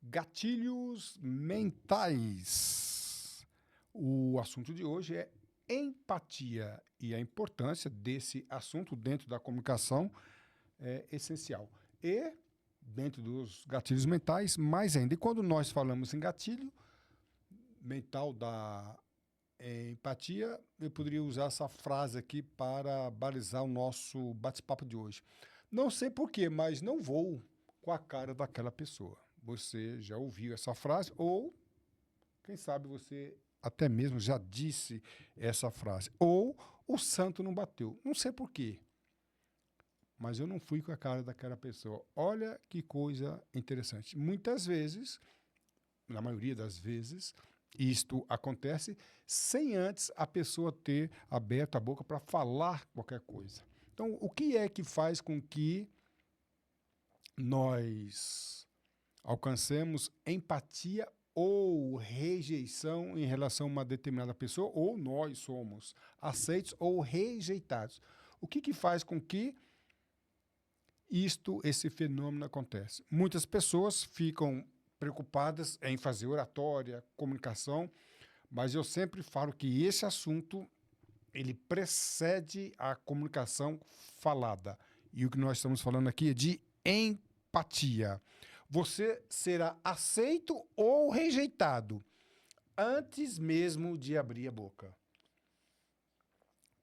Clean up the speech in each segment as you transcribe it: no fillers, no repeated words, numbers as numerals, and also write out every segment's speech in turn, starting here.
Gatilhos mentais. O assunto de hoje é empatia e a importância desse assunto dentro da comunicação é essencial. E dentro dos gatilhos mentais, mais ainda. E quando nós falamos em gatilho mental da empatia, eu poderia usar essa frase aqui para balizar o nosso bate-papo de hoje. Não sei porquê, mas não vou com a cara daquela pessoa. Você já ouviu essa frase ou, quem sabe, você até mesmo já disse essa frase. Ou o santo não bateu. Não sei porquê, mas eu não fui com a cara daquela pessoa. Olha que coisa interessante. Muitas vezes, na maioria das vezes, isto acontece sem antes a pessoa ter aberto a boca para falar qualquer coisa. Então, o que é que faz com que nós alcancemos empatia ou rejeição em relação a uma determinada pessoa, ou nós somos aceitos ou rejeitados? O que faz com que esse fenômeno acontece? Muitas pessoas ficam preocupadas em fazer oratória, comunicação, mas eu sempre falo que esse assunto ele precede a comunicação falada. E o que nós estamos falando aqui é de empatia. Você será aceito ou rejeitado antes mesmo de abrir a boca.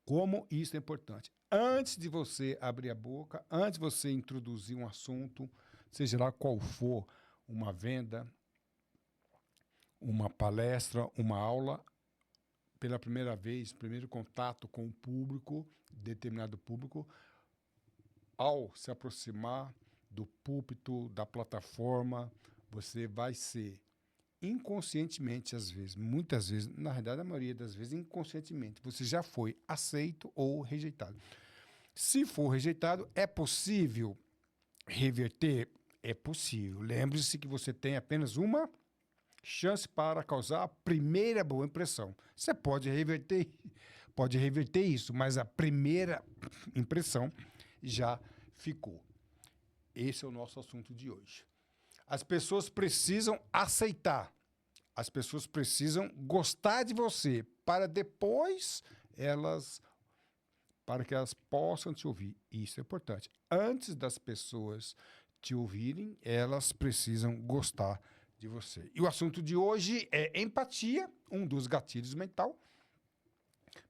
Como isso é importante. Antes de você abrir a boca, antes de você introduzir um assunto, seja lá qual for, uma venda, uma palestra, uma aula, pela primeira vez, primeiro contato com o público, determinado público, ao se aproximar do púlpito, da plataforma, você vai ser inconscientemente, às vezes, muitas vezes, na verdade, a maioria das vezes, inconscientemente, você já foi aceito ou rejeitado. Se for rejeitado, é possível reverter? É possível. Lembre-se que você tem apenas uma chance para causar a primeira boa impressão. Você pode reverter isso, mas a primeira impressão já ficou. Esse é o nosso assunto de hoje. As pessoas precisam aceitar, as pessoas precisam gostar de você para depois para que elas possam te ouvir. Isso é importante. Antes das pessoas te ouvirem, elas precisam gostar de você. E o assunto de hoje é empatia, um dos gatilhos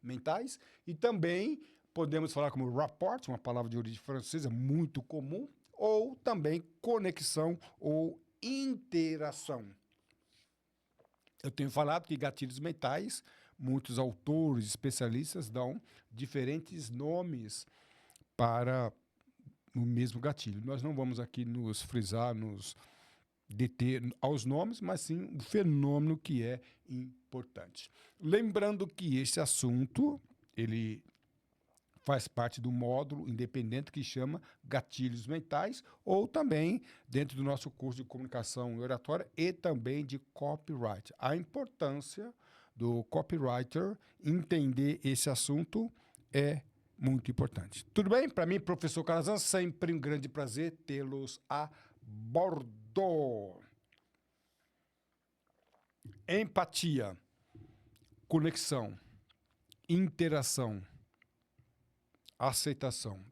mentais, e também podemos falar como rapport, uma palavra de origem francesa muito comum, ou também conexão ou interação. Eu tenho falado que gatilhos mentais, muitos autores, especialistas dão diferentes nomes para o mesmo gatilho. Nós não vamos aqui nos frisar, nos deter aos nomes, mas sim o fenômeno que é importante. Lembrando que esse assunto, ele faz parte do módulo independente que chama Gatilhos Mentais, ou também dentro do nosso curso de comunicação e oratória e também de copyright. A importância do copywriter entender esse assunto é muito importante. Tudo bem? Para mim, professor Calazan, sempre um grande prazer tê-los a bordo. Empatia, conexão, interação, aceitação.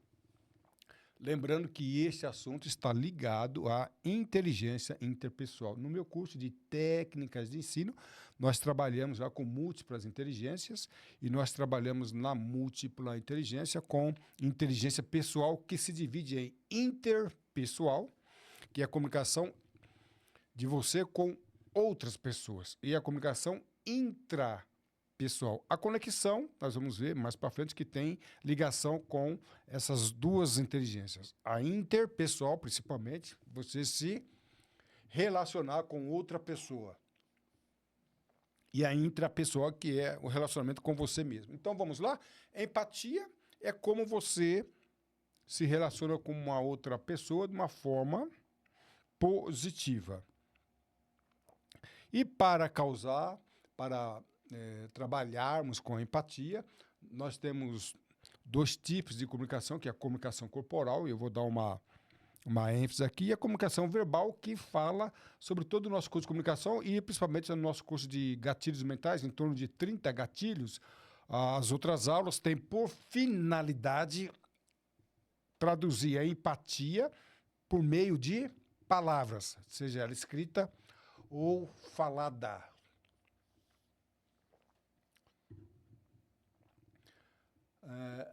Lembrando que este assunto está ligado à inteligência interpessoal. No meu curso de técnicas de ensino, nós trabalhamos lá com múltiplas inteligências e nós trabalhamos na múltipla inteligência com inteligência pessoal, que se divide em interpessoal, que é a comunicação de você com outras pessoas, e a comunicação intrapessoal. A conexão, nós vamos ver mais para frente, que tem ligação com essas duas inteligências. A interpessoal, principalmente, você se relacionar com outra pessoa. E a intrapessoal, que é o relacionamento com você mesmo. Então, vamos lá? Empatia é como você se relaciona com uma outra pessoa de uma forma positiva. E para trabalharmos com a empatia, nós temos dois tipos de comunicação, que é a comunicação corporal, e eu vou dar uma uma ênfase aqui, e a comunicação verbal, que fala sobre todo o nosso curso de comunicação e principalmente no nosso curso de gatilhos mentais, em torno de 30 gatilhos. As outras aulas têm por finalidade traduzir a empatia por meio de palavras, seja ela escrita ou falada.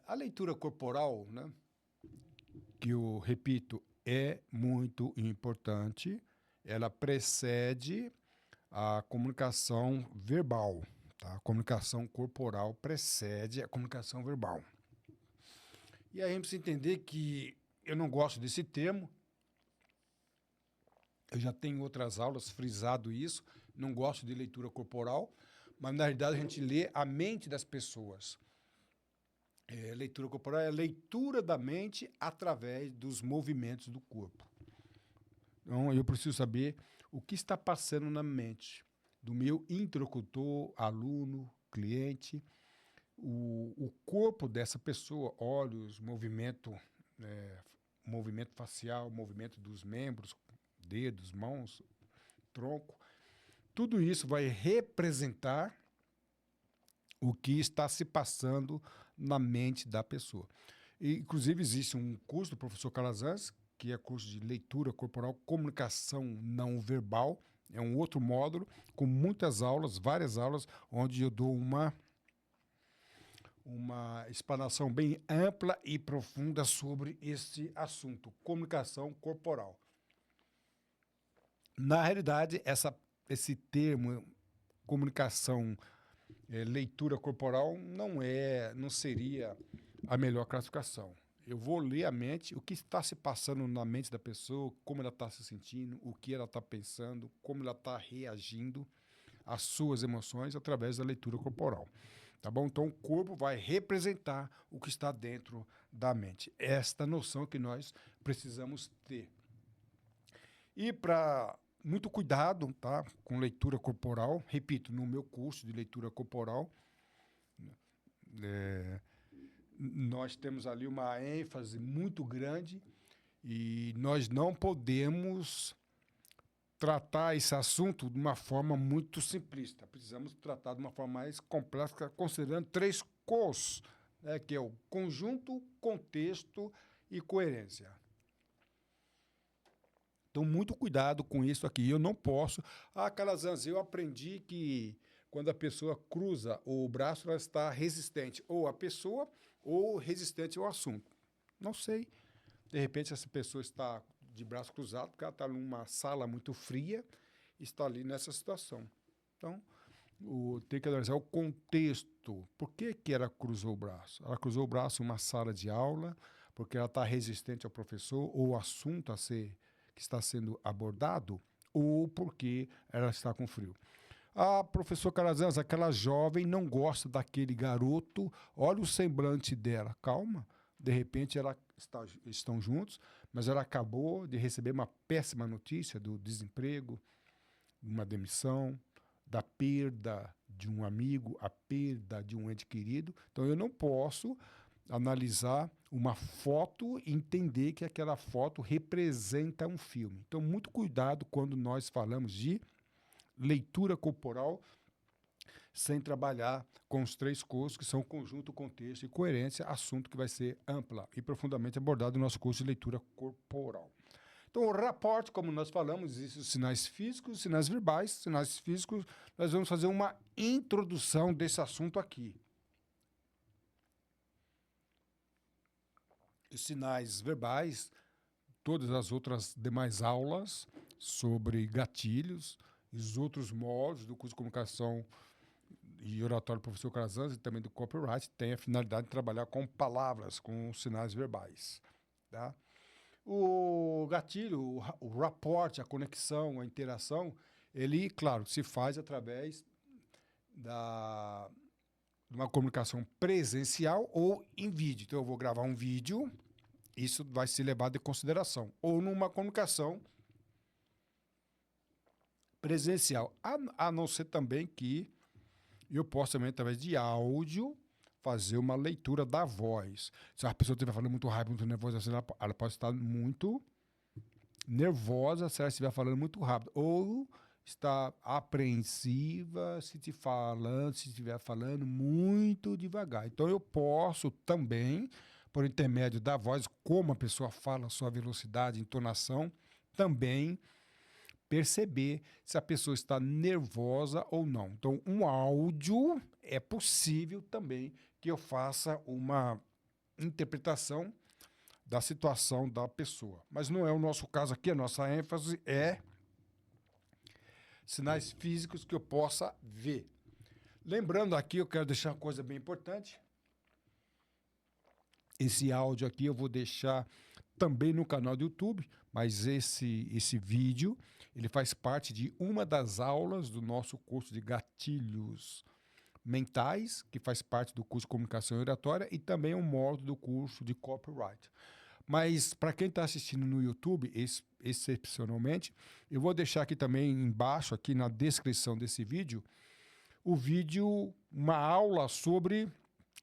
A leitura corporal, né, que eu repito, é muito importante. Ela precede a comunicação verbal. Tá? A comunicação corporal precede a comunicação verbal. E aí a gente precisa entender que eu não gosto desse termo. Eu já tenho em outras aulas frisado isso. Não gosto de leitura corporal, mas na realidade a gente lê a mente das pessoas. Leitura corporal é a leitura da mente através dos movimentos do corpo. Então, eu preciso saber o que está passando na mente do meu interlocutor, aluno, cliente, o corpo dessa pessoa, olhos, movimento facial, movimento dos membros, dedos, mãos, tronco. Tudo isso vai representar o que está se passando na mente da pessoa. E, inclusive, existe um curso do professor Calazans, que é curso de leitura corporal, comunicação não verbal. É um outro módulo com muitas aulas, várias aulas, onde eu dou uma explanação bem ampla e profunda sobre esse assunto, comunicação corporal. Na realidade, esse termo, comunicação, leitura corporal, não seria a melhor classificação. Eu vou ler a mente, o que está se passando na mente da pessoa, como ela está se sentindo, o que ela está pensando, como ela está reagindo às suas emoções através da leitura corporal. Tá bom? Então, o corpo vai representar o que está dentro da mente. Esta noção que nós precisamos ter. E para muito cuidado, tá, com leitura corporal, repito, no meu curso de leitura corporal, nós temos ali uma ênfase muito grande e nós não podemos tratar esse assunto de uma forma muito simplista. Precisamos tratar de uma forma mais complexa, considerando 3 cos, né, que é o conjunto, contexto e coerência. Então, muito cuidado com isso aqui. Eu não posso... Calazans, eu aprendi que quando a pessoa cruza o braço, ela está resistente. Ou a pessoa, ou resistente ao assunto. Não sei. De repente, essa pessoa está de braço cruzado, porque ela está numa sala muito fria e está ali nessa situação. Então, tem que analisar o contexto. Por que ela cruzou o braço? Ela cruzou o braço em uma sala de aula, porque ela está resistente ao professor ou ao assunto que está sendo abordado, ou porque ela está com frio. Professor Calazans, aquela jovem não gosta daquele garoto, olha o semblante dela. Calma, de repente estão juntos, mas ela acabou de receber uma péssima notícia do desemprego, uma demissão, da perda de um amigo, a perda de um ente querido. Então, eu não posso analisar uma foto e entender que aquela foto representa um filme. Então, muito cuidado quando nós falamos de leitura corporal, sem trabalhar com os 3 cursos, que são conjunto, contexto e coerência, assunto que vai ser ampla e profundamente abordado no nosso curso de leitura corporal. Então, o rapport, como nós falamos, existem os sinais físicos, sinais verbais. Sinais físicos, nós vamos fazer uma introdução desse assunto aqui. Os sinais verbais, todas as outras demais aulas sobre gatilhos, os outros módulos do curso de comunicação e oratório do professor Calazans e também do copyright têm a finalidade de trabalhar com palavras, com sinais verbais. Tá? O gatilho, o rapport, a conexão, a interação, ele, claro, se faz através de uma comunicação presencial ou em vídeo. Então, eu vou gravar um vídeo, isso vai ser levado em consideração. Ou numa comunicação presencial, a não ser também que eu posso também, através de áudio, fazer uma leitura da voz. Se a pessoa estiver falando muito rápido, muito nervosa, ela pode estar muito nervosa se ela estiver falando muito rápido, ou está apreensiva se estiver falando muito devagar. Então eu posso também, por intermédio da voz, como a pessoa fala, sua velocidade, entonação, também perceber se a pessoa está nervosa ou não. Então, um áudio é possível também que eu faça uma interpretação da situação da pessoa. Mas não é o nosso caso aqui, a nossa ênfase é sinais físicos que eu possa ver. Lembrando aqui, eu quero deixar uma coisa bem importante. Esse áudio aqui eu vou deixar também no canal do YouTube, mas esse vídeo, ele faz parte de uma das aulas do nosso curso de gatilhos mentais, que faz parte do curso de comunicação e oratória, e também um módulo do curso de copyright. Mas para quem está assistindo no YouTube, excepcionalmente, eu vou deixar aqui também embaixo, aqui na descrição desse vídeo, uma aula sobre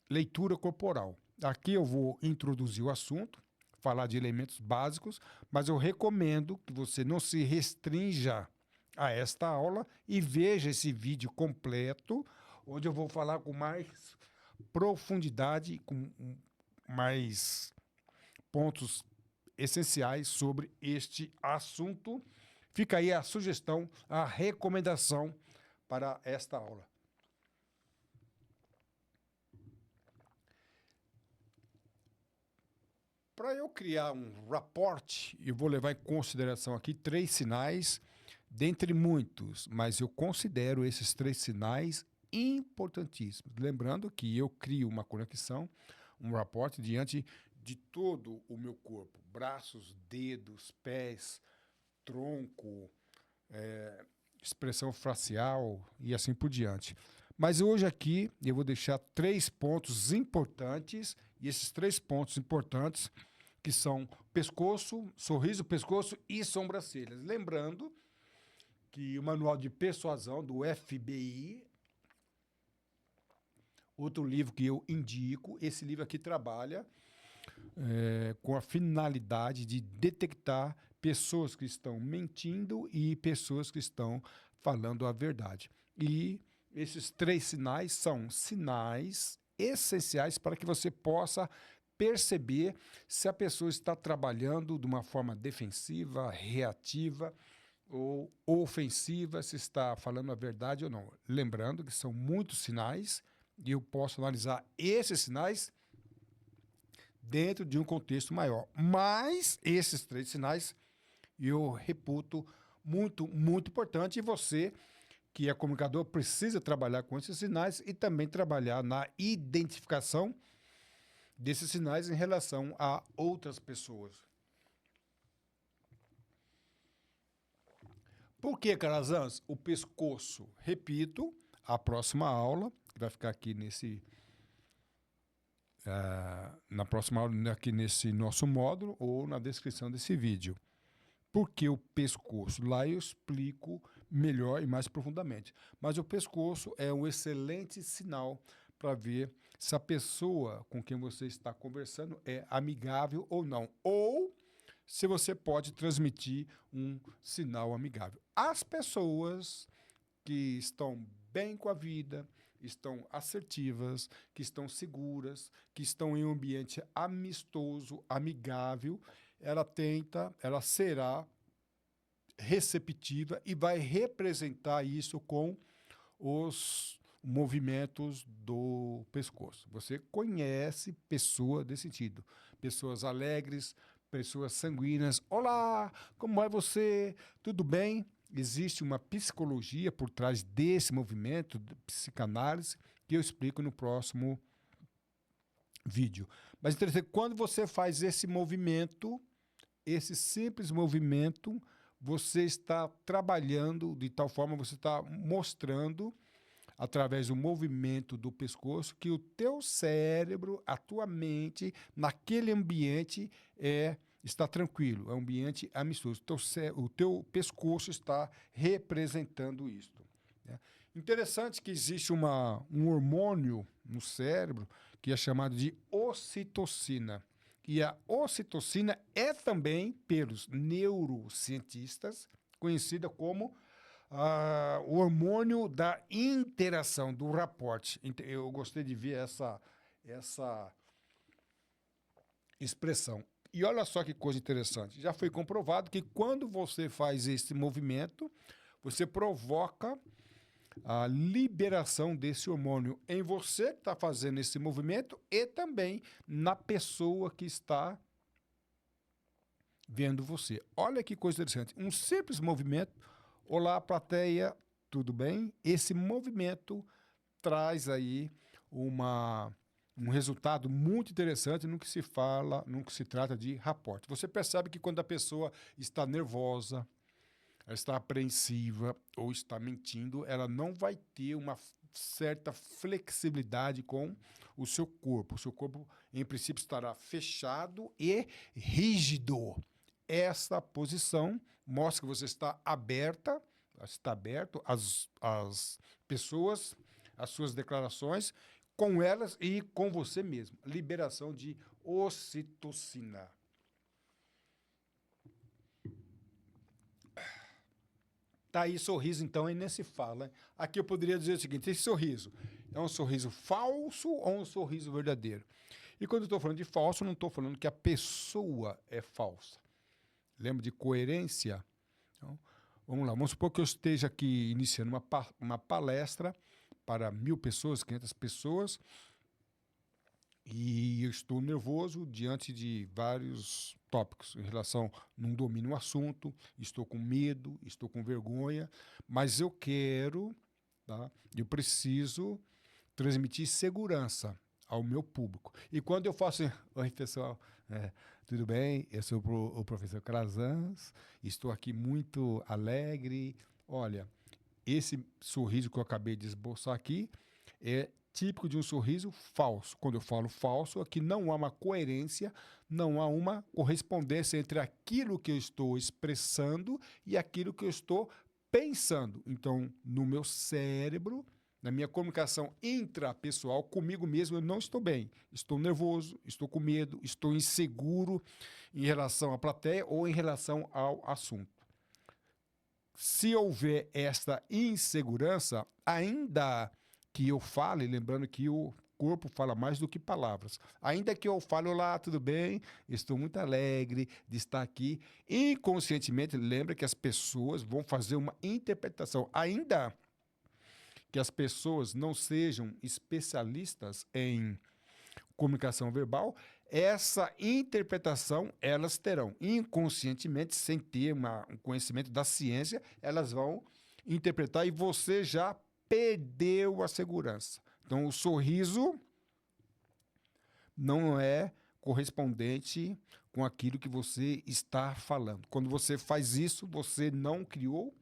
leitura corporal. Aqui eu vou introduzir o assunto, falar de elementos básicos, mas eu recomendo que você não se restrinja a esta aula e veja esse vídeo completo, onde eu vou falar com mais profundidade, com mais pontos essenciais sobre este assunto. Fica aí a sugestão, a recomendação para esta aula. Para eu criar um rapport, eu vou levar em consideração aqui 3 sinais, dentre muitos, mas eu considero esses 3 sinais importantíssimos. Lembrando que eu crio uma conexão, um rapport diante de todo o meu corpo, braços, dedos, pés, tronco, expressão facial e assim por diante. Mas hoje aqui eu vou deixar 3 pontos importantes, e esses 3 pontos importantes que são pescoço, sorriso, pescoço e sobrancelhas. Lembrando que o manual de persuasão do FBI, outro livro que eu indico, esse livro aqui trabalha com a finalidade de detectar pessoas que estão mentindo e pessoas que estão falando a verdade. E esses 3 sinais são sinais essenciais para que você possa perceber se a pessoa está trabalhando de uma forma defensiva, reativa ou ofensiva, se está falando a verdade ou não. Lembrando que são muitos sinais e eu posso analisar esses sinais dentro de um contexto maior. Mas esses 3 sinais eu reputo muito, muito importante, e você, que é comunicador, precisa trabalhar com esses sinais e também trabalhar na identificação desses sinais em relação a outras pessoas. Por que, Calazans? O pescoço, repito, a próxima aula, que vai ficar aqui na próxima aula, aqui nesse nosso módulo ou na descrição desse vídeo. Por que o pescoço? Lá eu explico melhor e mais profundamente. Mas o pescoço é um excelente sinal para ver se a pessoa com quem você está conversando é amigável ou não. Ou se você pode transmitir um sinal amigável. As pessoas que estão bem com a vida, estão assertivas, que estão seguras, que estão em um ambiente amistoso, amigável, ela será receptiva e vai representar isso com os movimentos do pescoço. Você conhece pessoa desse sentido, pessoas alegres, pessoas sanguíneas. Olá, como é você? Tudo bem? Existe uma psicologia por trás desse movimento de psicanálise que eu explico no próximo vídeo. Mas interessante, quando você faz esse movimento, esse simples movimento, você está trabalhando de tal forma, você está mostrando através do movimento do pescoço que o teu cérebro, a tua mente, naquele ambiente está tranquilo, é um ambiente amistoso. O teu pescoço está representando isto. Né? Interessante que existe um hormônio no cérebro que é chamado de ocitocina. E a ocitocina é também, pelos neurocientistas, conhecida como o hormônio da interação, do rapport. Eu gostei de ver essa expressão. E olha só que coisa interessante. Já foi comprovado que quando você faz esse movimento, você provoca a liberação desse hormônio em você que está fazendo esse movimento e também na pessoa que está vendo você. Olha que coisa interessante. Um simples movimento. Olá, plateia, tudo bem? Esse movimento traz aí um resultado muito interessante no que se fala, no que se trata de rapport. Você percebe que quando a pessoa está nervosa, ela está apreensiva ou está mentindo, ela não vai ter uma certa flexibilidade com o seu corpo. O seu corpo, em princípio, estará fechado e rígido. Essa posição mostra que você está aberta, está aberto às pessoas, às suas declarações, com elas e com você mesmo. Liberação de ocitocina. Tá aí sorriso, então, e nem se fala. Aqui eu poderia dizer o seguinte: esse sorriso é um sorriso falso ou um sorriso verdadeiro? E quando eu estou falando de falso, não estou falando que a pessoa é falsa. Lembra de coerência? Então, vamos lá, vamos supor que eu esteja aqui iniciando uma palestra para 1.000 pessoas, 500 pessoas, e eu estou nervoso diante de vários tópicos em relação, não domino o assunto, estou com medo, estou com vergonha, mas eu quero, tá? Eu preciso transmitir segurança ao meu público. E quando eu faço, oi pessoal, tudo bem? Eu sou o professor Calazans, estou aqui muito alegre. Olha, esse sorriso que eu acabei de esboçar aqui é típico de um sorriso falso. Quando eu falo falso, é que não há uma coerência, não há uma correspondência entre aquilo que eu estou expressando e aquilo que eu estou pensando. Então, no meu cérebro, na minha comunicação intrapessoal, comigo mesmo, eu não estou bem. Estou nervoso, estou com medo, estou inseguro em relação à plateia ou em relação ao assunto. Se houver esta insegurança, ainda que eu fale, lembrando que o corpo fala mais do que palavras. Ainda que eu fale, olá, tudo bem? Estou muito alegre de estar aqui. Inconscientemente, lembra que as pessoas vão fazer uma interpretação. Ainda que as pessoas não sejam especialistas em comunicação verbal, essa interpretação elas terão inconscientemente, sem ter um conhecimento da ciência, elas vão interpretar e você já perdeu a segurança. Então, o sorriso não é correspondente com aquilo que você está falando. Quando você faz isso, você não criou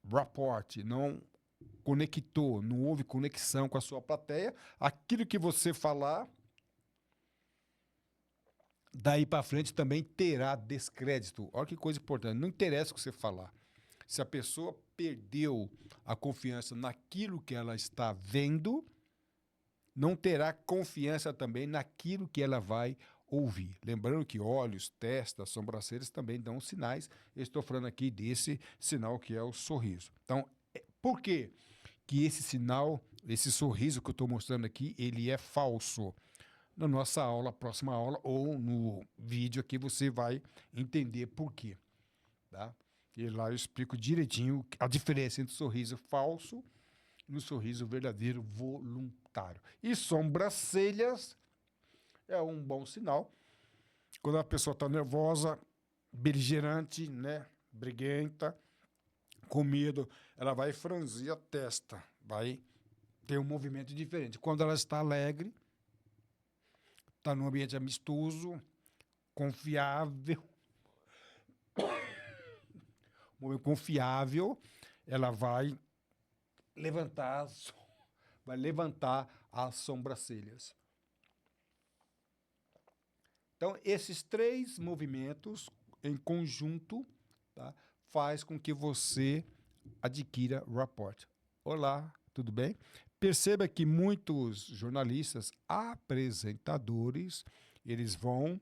rapport, não conectou, não houve conexão com a sua plateia. Aquilo que você falar, daí para frente também terá descrédito. Olha que coisa importante. Não interessa o que você falar. Se a pessoa perdeu a confiança naquilo que ela está vendo, não terá confiança também naquilo que ela vai ouvir. Lembrando que olhos, testa, sobrancelhas também dão sinais. Eu estou falando aqui desse sinal que é o sorriso. Então, por quê que esse sinal, esse sorriso que eu estou mostrando aqui, ele é falso? Na nossa aula, próxima aula, ou no vídeo aqui, você vai entender por quê. Tá? E lá eu explico direitinho a diferença entre o sorriso falso e o sorriso verdadeiro voluntário. E sobrancelhas é um bom sinal. Quando a pessoa está nervosa, beligerante, né, briguenta, com medo, ela vai franzir a testa, vai ter um movimento diferente. Quando ela está alegre, está num ambiente amistoso, confiável, ela vai levantar as sobrancelhas. Então, esses três movimentos em conjunto, tá, faz com que você adquira rapport. Olá, tudo bem? Perceba que muitos jornalistas, apresentadores, Eles vão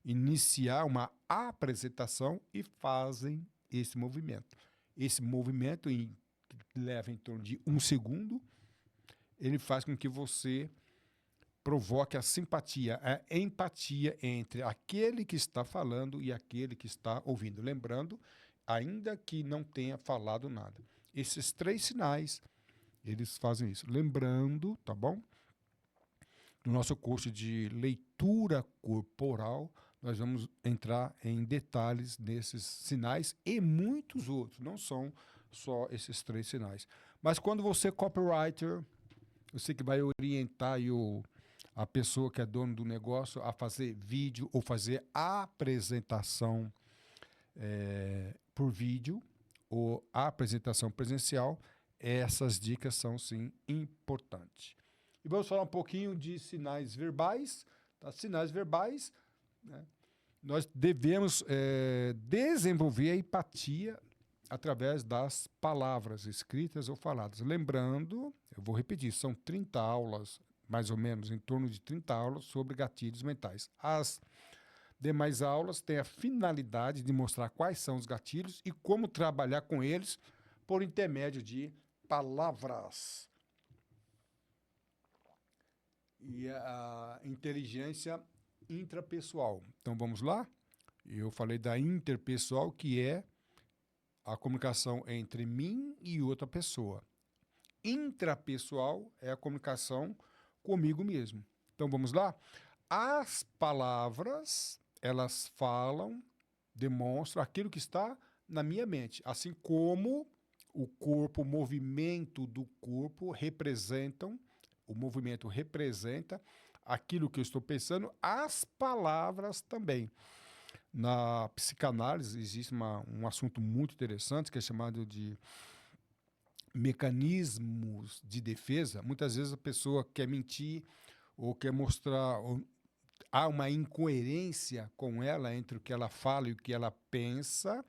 iniciar uma apresentação e fazem esse movimento. Esse movimento leva em torno de 1 segundo. Ele faz com que você provoque a simpatia, a empatia entre aquele que está falando e aquele que está ouvindo. Lembrando, ainda que não tenha falado nada. Esses 3 sinais, eles fazem isso. Lembrando, tá bom? No nosso curso de leitura corporal, nós vamos entrar em detalhes desses sinais e muitos outros. Não são só esses 3 sinais. Mas quando você é copywriter, você que vai orientar a pessoa que é dono do negócio a fazer vídeo ou fazer apresentação por vídeo ou apresentação presencial, essas dicas são, sim, importantes. E vamos falar um pouquinho de sinais verbais. Tá? Sinais verbais, né? Nós devemos desenvolver a empatia através das palavras escritas ou faladas. Lembrando, eu vou repetir, são 30 aulas, mais ou menos, em torno de 30 aulas sobre gatilhos mentais. As demais aulas têm a finalidade de mostrar quais são os gatilhos e como trabalhar com eles por intermédio de palavras. E a inteligência intrapessoal. Então, vamos lá? Eu falei da interpessoal, que é a comunicação entre mim e outra pessoa. Intrapessoal é a comunicação comigo mesmo. Então, vamos lá? As palavras, elas falam, demonstram aquilo que está na minha mente, assim como o corpo, o movimento do corpo representam, o movimento representa aquilo que eu estou pensando, as palavras também. Na psicanálise existe um assunto muito interessante que é chamado de mecanismos de defesa. Muitas vezes a pessoa quer mentir ou quer mostrar, há uma incoerência com ela entre o que ela fala e o que ela pensa,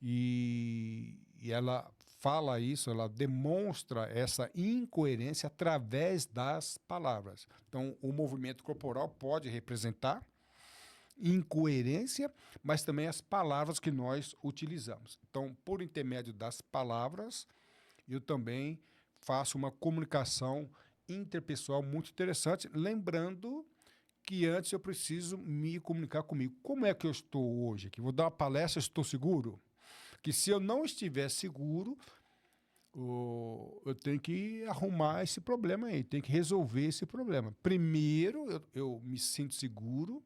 e ela fala isso, ela demonstra essa incoerência através das palavras. Então, o movimento corporal pode representar incoerência, mas também as palavras que nós utilizamos. Então, por intermédio das palavras, eu também faço uma comunicação interpessoal muito interessante, lembrando que antes eu preciso me comunicar comigo. Como é que eu estou hoje aqui? Vou dar uma palestra, estou seguro? Que se eu não estiver seguro, eu tenho que arrumar esse problema aí, tenho que resolver esse problema. Primeiro, eu me sinto seguro,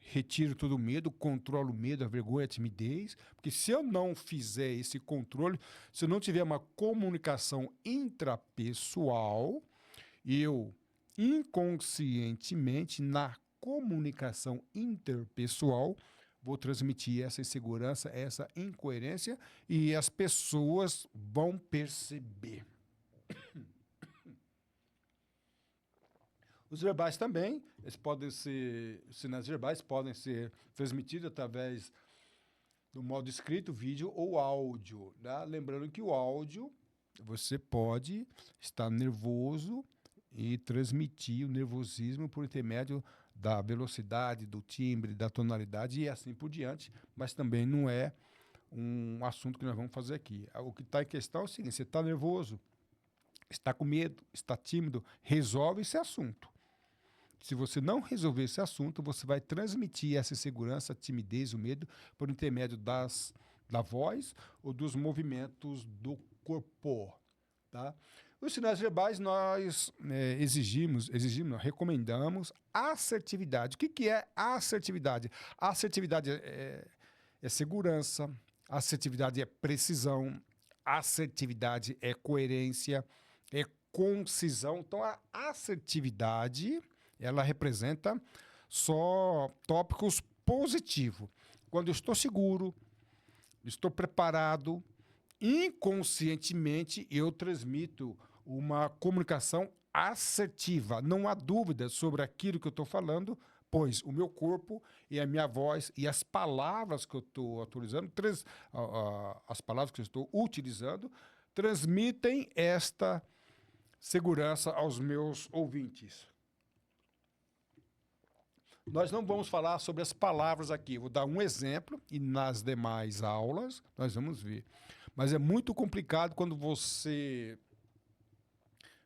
retiro todo o medo, controlo o medo, a vergonha, a timidez, porque se eu não fizer esse controle, se eu não tiver uma comunicação intrapessoal, eu inconscientemente, na comunicação interpessoal, vou transmitir essa insegurança, essa incoerência, e as pessoas vão perceber. Os verbais também, os sinais verbais podem ser transmitidos através do modo escrito, vídeo ou áudio. Tá? Lembrando que o áudio, você pode estar nervoso e transmitir o nervosismo por intermédio da velocidade, do timbre, da tonalidade e assim por diante, mas também não é um assunto que nós vamos fazer aqui. O que está em questão é o seguinte: você está nervoso, está com medo, está tímido, resolve esse assunto. Se você não resolver esse assunto, você vai transmitir essa insegurança, a timidez, o medo, por intermédio da voz ou dos movimentos do corpo. Tá? Os sinais verbais nós recomendamos assertividade. O que é assertividade? A assertividade é segurança, assertividade é precisão, assertividade é coerência, é concisão. Então, a assertividade, ela representa só tópicos positivos. Quando eu estou seguro, estou preparado, inconscientemente eu transmito uma comunicação assertiva. Não há dúvida sobre aquilo que eu estou falando, pois o meu corpo e a minha voz e as palavras que eu estou as palavras que eu estou utilizando, transmitem esta segurança aos meus ouvintes. Nós não vamos falar sobre as palavras aqui. Vou dar um exemplo e nas demais aulas nós vamos ver. Mas é muito complicado quando você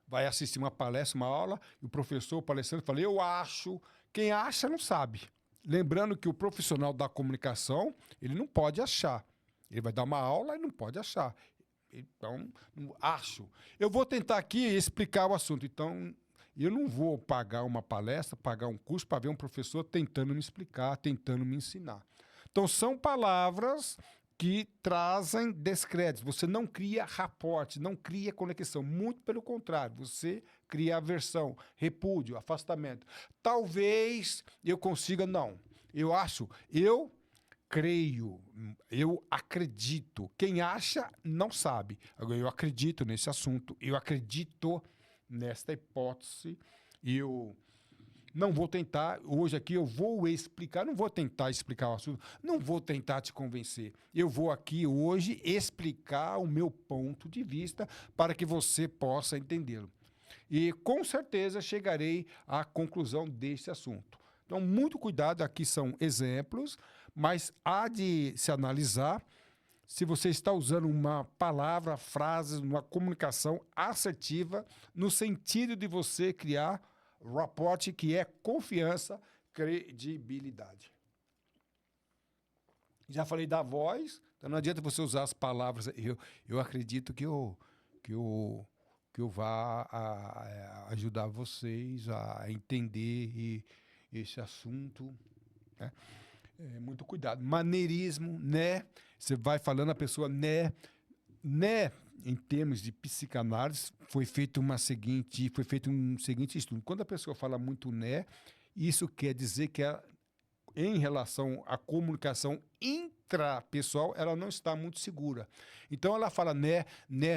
vai assistir uma palestra, uma aula, e o professor, o palestrante, fala, eu acho. Quem acha não sabe. Lembrando que o profissional da comunicação, ele não pode achar. Ele vai dar uma aula e não pode achar. Então, acho. Eu vou tentar aqui explicar o assunto. Então, eu não vou pagar uma palestra, pagar um curso para ver um professor tentando me explicar, tentando me ensinar. Então, são palavras que trazem descrédito. Você não cria raporte, não cria conexão. Muito pelo contrário, você cria aversão, repúdio, afastamento. Talvez eu consiga, não. Eu acho, eu creio, eu acredito. Quem acha, não sabe. Agora, eu acredito nesse assunto, eu acredito nesta hipótese, e eu não vou tentar, hoje aqui eu vou explicar, não vou tentar explicar o assunto, não vou tentar te convencer. Eu vou aqui hoje explicar o meu ponto de vista para que você possa entendê-lo. E com certeza chegarei à conclusão deste assunto. Então, muito cuidado, aqui são exemplos, mas há de se analisar se você está usando uma palavra, frase, uma comunicação assertiva no sentido de você criar rapport, que é confiança, credibilidade. Já falei da voz, então não adianta você usar as palavras. Eu acredito que eu vá ajudar vocês a entender esse assunto, né? Muito cuidado. Maneirismo, né? Você vai falando a pessoa, né? Né? Em termos de psicanálise, foi feito um seguinte estudo. Quando a pessoa fala muito né, isso quer dizer que em relação à comunicação intrapessoal, ela não está muito segura. Então ela fala né,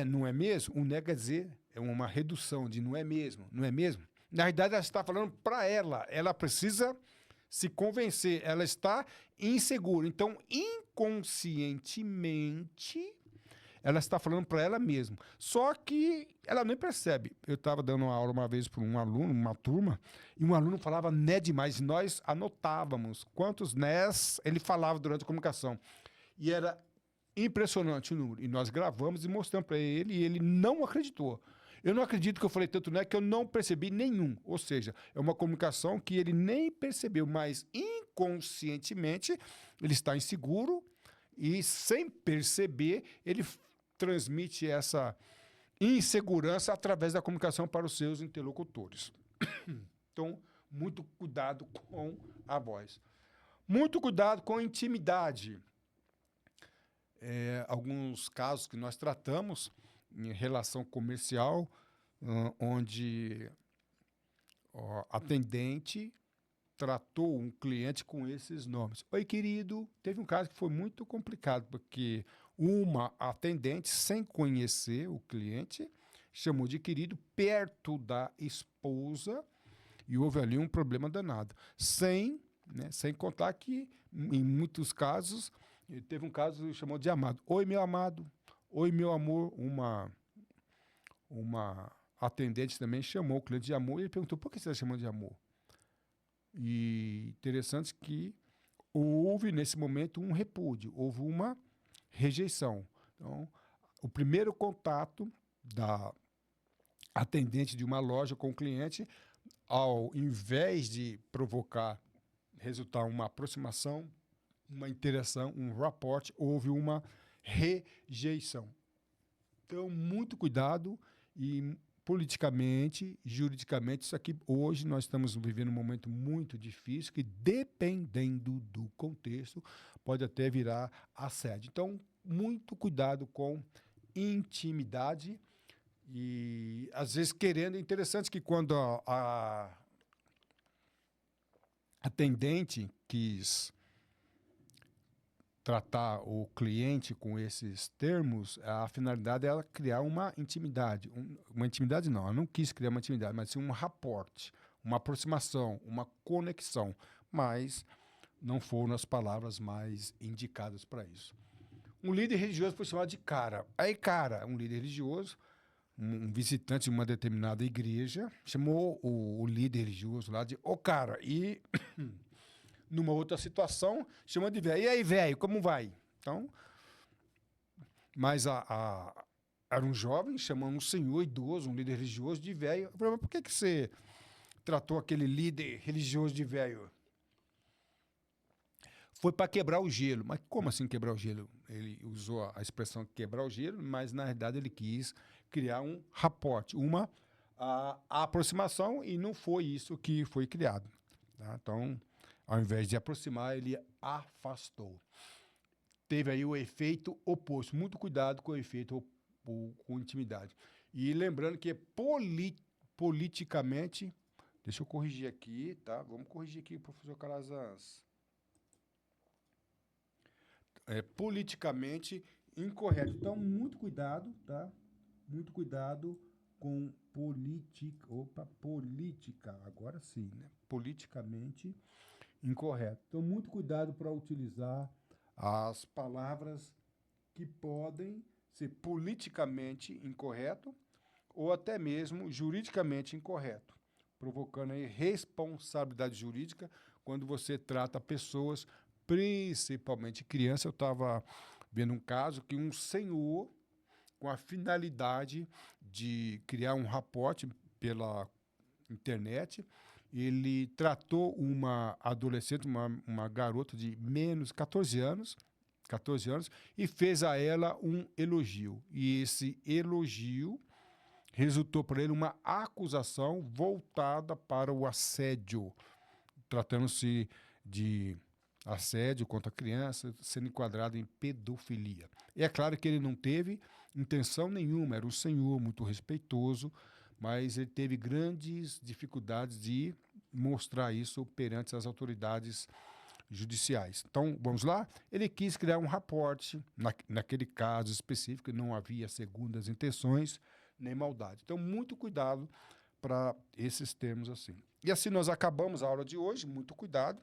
não é mesmo? O né quer dizer, é uma redução de não é mesmo, não é mesmo? Na realidade, ela está falando para ela precisa se convencer, ela está insegura. Então, inconscientemente, ela está falando para ela mesma. Só que ela nem percebe. Eu estava dando uma aula uma vez para um aluno, uma turma, e um aluno falava né demais. E nós anotávamos quantos nés ele falava durante a comunicação. E era impressionante o número. E nós gravamos e mostramos para ele, e ele não acreditou. Eu não acredito que eu falei tanto né que eu não percebi nenhum. Ou seja, é uma comunicação que ele nem percebeu, mas inconscientemente ele está inseguro e, sem perceber, ele transmite essa insegurança através da comunicação para os seus interlocutores. Então, muito cuidado com a voz. Muito cuidado com a intimidade. Alguns casos que nós tratamos em relação comercial, onde atendente tratou um cliente com esses nomes. Oi, querido. Teve um caso que foi muito complicado, porque uma atendente, sem conhecer o cliente, chamou de querido perto da esposa e houve ali um problema danado. Sem contar que, em muitos casos, teve um caso que chamou de amado. Oi, meu amado. Oi, meu amor. Uma atendente também chamou o cliente de amor e ele perguntou, por que você está chamando de amor? E interessante que houve, nesse momento, um repúdio, houve uma rejeição. Então, o primeiro contato da atendente de uma loja com o cliente, ao invés de resultar uma aproximação, uma interação, um rapport, houve uma rejeição. Então, muito cuidado e politicamente, juridicamente, isso aqui, hoje nós estamos vivendo um momento muito difícil que, dependendo do contexto, pode até virar assédio. Então, muito cuidado com intimidade e, às vezes, querendo. É interessante que quando a atendente quis tratar o cliente com esses termos, a finalidade é ela criar uma intimidade. Uma intimidade não, ela não quis criar uma intimidade, mas sim um rapport, uma aproximação, uma conexão. Mas não foram as palavras mais indicadas para isso. Um líder religioso foi chamado de cara. Aí, cara, um líder religioso, um visitante de uma determinada igreja, chamou o líder religioso lá de cara. E numa outra situação, chama de velho. E aí, velho, como vai? Então, mas era um jovem chamando um senhor idoso, um líder religioso de velho. Eu falei, mas por que você tratou aquele líder religioso de velho? Foi para quebrar o gelo. Mas como assim quebrar o gelo? Ele usou a expressão quebrar o gelo, mas na verdade ele quis criar um rapport, a aproximação, e não foi isso que foi criado. Tá? Então, ao invés de aproximar, ele afastou. Teve aí o efeito oposto. Muito cuidado com o efeito com intimidade. E lembrando que é politicamente... Deixa eu corrigir aqui, tá? Vamos corrigir aqui, professor Calazans. É politicamente incorreto. Então, muito cuidado, tá? Muito cuidado com política. Opa, política. Agora sim, né? Politicamente incorreto. Então, muito cuidado para utilizar as palavras que podem ser politicamente incorreto ou até mesmo juridicamente incorreto, provocando aí responsabilidade jurídica quando você trata pessoas, principalmente criança. Eu estava vendo um caso que um senhor, com a finalidade de criar um rapport pela internet, ele tratou uma adolescente, uma garota de menos 14 anos, e fez a ela um elogio. E esse elogio resultou para ele uma acusação voltada para o assédio, tratando-se de assédio contra a criança, sendo enquadrado em pedofilia. E é claro que ele não teve intenção nenhuma, era um senhor muito respeitoso, mas ele teve grandes dificuldades de mostrar isso perante as autoridades judiciais. Então, vamos lá? Ele quis criar um raporte, naquele caso específico, não havia segundas intenções nem maldade. Então, muito cuidado para esses termos assim. E assim nós acabamos a aula de hoje, muito cuidado,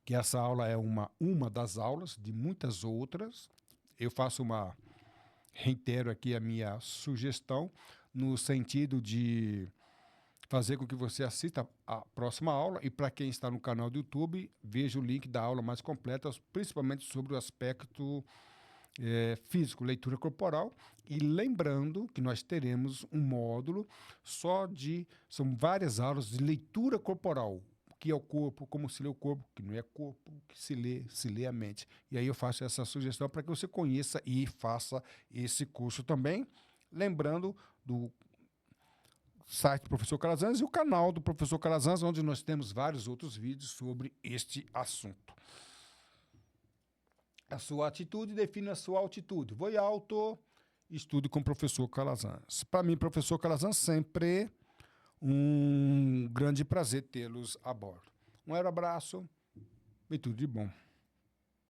que essa aula é uma das aulas de muitas outras. Eu reitero aqui a minha sugestão, no sentido de fazer com que você assista a próxima aula, e para quem está no canal do YouTube, veja o link da aula mais completa, principalmente sobre o aspecto físico, leitura corporal, e lembrando que nós teremos um módulo são várias aulas de leitura corporal, o que é o corpo, como se lê o corpo, que não é corpo, que se lê a mente. E aí eu faço essa sugestão para que você conheça e faça esse curso também, lembrando do site do Professor Calazans e o canal do Professor Calazans, onde nós temos vários outros vídeos sobre este assunto. A sua atitude define a sua altitude. Voe alto, estude com o Professor Calazans. Para mim, Professor Calazans, sempre um grande prazer tê-los a bordo. Um abraço e tudo de bom.